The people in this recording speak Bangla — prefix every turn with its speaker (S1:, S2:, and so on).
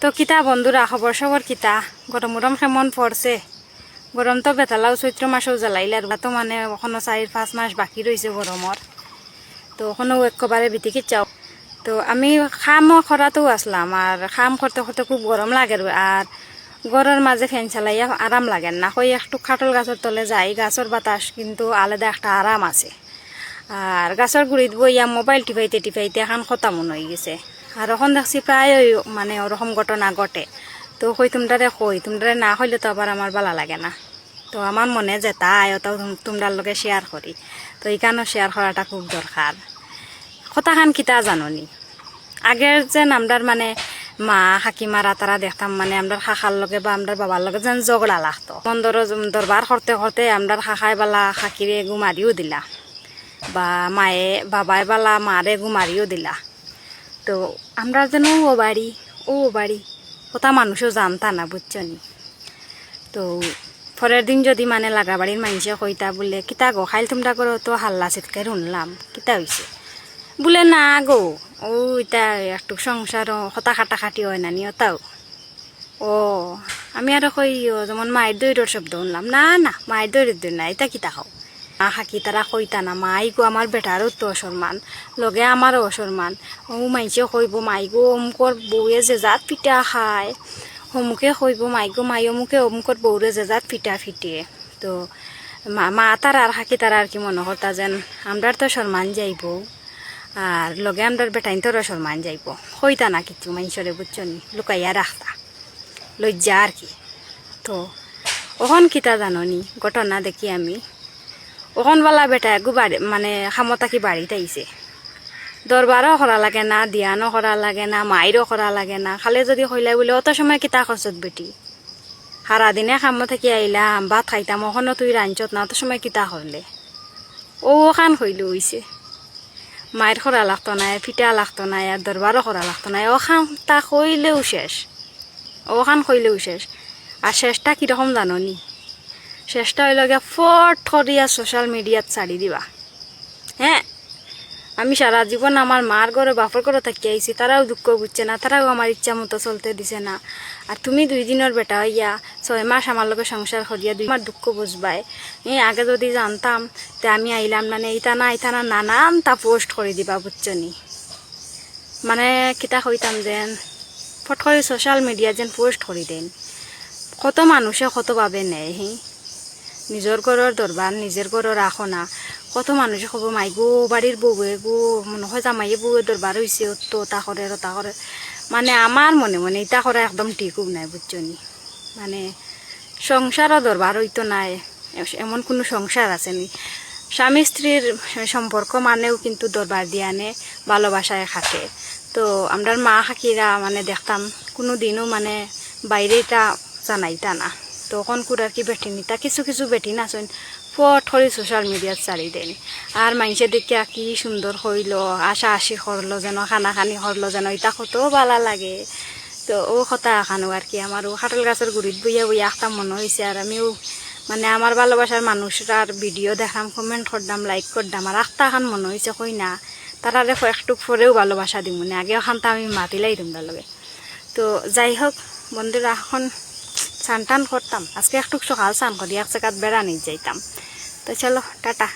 S1: তো কিতা বন্ধুরা খবর সবর কিতা গরম গরম কেমন পড়ছে। গরম তো বেতালাও চৈত্র মাসেও জ্বালাইলে আর তো মানে এখনো 4-5 মাস বাকি রয়েছে গরমর। তো ওখানেও একেবারে বিতিকি চাও। তো আমি খামও করাতেও আসলাম আর খাম করতে করতে খুব গরম লাগে আর গরমের মাঝে ফ্যান চালাইয়া আরাম লাগে না। কই একটু খাটল গাছের তলে যাই, গাছের বাতাস কিন্তু আলাদা একটা আরাম আছে। আর গাছের গুড়িত বইয়া মোবাইল টিপাইতে টিপাইতে এখন খতা মন হয়ে গেছে। আর এখন দেখছি প্রায় মানে ওরকম ঘটনা ঘটে। তো তোমরা না হইলে তো আবার আমার ভালো লাগে না। তো আমার মনে যে তাই ওটাও তোমরার লগে শেয়ার করি। তো এইখানেও শেয়ার করাটা খুব দরকার। কথাখান কিতা জাননি আগের যে আমরার মানে মা হাকিমারা তারা দেখতাম মানে আমরা খাখার লগে বা আমরা বাবার লগে যেন ঝগড়া লাগতো। দরবার করতে করতে আমরা খাখাই বালা খাকিরে গুমারিও দিলা বা মায়ে বাবাই বালা মারে গুমারিও দিলা। তো আমরা যেন ও বাড়ি কথা মানুষও জানতা না বুঝছনি। তো পরের দিন যদি মানে লাগা বাড়ির মানুষে কইতা বলে কিতা গো খাইল তোমরা করো তো হাল্লা চিৎকার শুনলাম কিতা হয়েছে বলে না গো ও ইটা একটু সংসার হতা খাটাখাটি হয় না নিয়তাও। ও আমি আর কই যেমন মায়ের দৈরর শব্দ শুনলাম না না মায়ের দৈরের না এটা কিতা খাও মা হাকি তারা কইতা না মাই গো আমার বেটারও তো অসম্মান লগে আমারও অসম্মান। ও মাইছে কইব মাই গো অমুকর বউয়ে যে জাত পিঠা খায় অমুকে কইব মাই গো মাই অমুকে অমুকর বউরে যে জাত পিঠা ফিটিয়ে। তো মা তারা আর হাকি তারা আর কি মনে করতা যেন আমরার তো সম্মান যাইব আর লগে আমরার বেটাইন তোর সম্মান যাইব কইতা না কিছু মানুষরে বুঝছনি লুকাইয়া রাখতা লজ্জা আর কি। তো ওখন কিতা জাননি ঘটনা দেখি আমি ওখনবালা বেটা বাড়ি মানে খামতা কি বাড়িতে আইছে দরবারও করা লাগে না দিয়ানও করা লাগে না মাইরও করা লাগে না খালি যদি কইলাই বলে অত সময় কিতা খরচত বেটি সারাদিনে খামো থেকে আইলাম ভাত খাইতাম ওখানে তুই রাঞ্চত না অত সময় কিতা করলে ও খান হইলে হইছে মায়ের করা লাগতো না পিঠা লাগতো না আর দরবারও করা লাগতো না ওখান তা কইলেও শেষ ওখান কইলেও শেষ। আর শেষটা কীরকম জাননি শেষটা হইল গিয়া ফট করিয়া সোশ্যাল মিডিয়াত ছাড়ি দিবা। হ্যাঁ আমি সারা জীবন আমার মার ঘরে বাপর ঘরে থাকি আইছি তারাও দুঃখ বুঝছে না তারাও আমার ইচ্ছা মতো চলতে দিছে না। আর তুমি 2 দিনের বেটা হইয়া 6 মাস আমার লগে সংসার করিয়া আমার দুঃখ বুঝবাই। আগে যদি জানতাম তে আমি আইলাম না ইতা না নানান তা পোস্ট করে দিবা বুঝছনি। মানে কিতা কইতাম যেন ফট করে সোশ্যাল মিডিয়া যেন পোস্ট করে দেন কত মানুষে কতভাবে নেয়। নিজের ঘরের দরবার নিজের ঘরে রাখো না কত মানুষে কব মাই গো বাড়ির বউয়ে গো মনে হয় জামাইয়ে বউয়ে দরবার হয়েছে তো তা করে মানে আমার মনে মনে ইটা করা একদম ঠিকও নাই বুঝছনি। মানে সংসারও দরবার হইতো নাই এমন কোনো সংসার আসেনি। স্বামী স্ত্রীর সম্পর্ক মানেও কিন্তু দরবার দিয়ে আনে ভালোবাসায় খাটে। তো আমরা মা খাকিরা মানে দেখতাম কোনো দিনও মানে বাইরে এটা জানাইতা না। তখন কুড়ার কি বেটি নিতা কিছু কিছু বেটি নাচন ফট করে সোশ্যাল মিডিয়াত ছাড়ি দেন আর মানুষে দেখিয়া কি সুন্দর হইল আশা আশি করলো যেন খানা খানি করলো যেন এটা কত ভালো লাগে। তো ও কথা এখানো আর কি আমার ও খাটল গাছের গুড়িত বইয়া বইয়া একটা মনে হয়েছে আর আমিও মানে আমার ভালোবাসার মানুষরার ভিডিও দেখাম কমেন্ট করতাম লাইক করতাম আর একটা এখন মনে হয়েছে কই না তারা দেখো একটু পরেও ভালোবাসা দিব না আগে ওখানটা আমি মাতিলাই তোমরা লগে। তো যাই হোক বন্ধুরা এখন স্নান টান করতাম আজকে একটু সকাল স্নান করি এক জায়গাত বেড়ানি যাইতাম। তো চলো টাটা।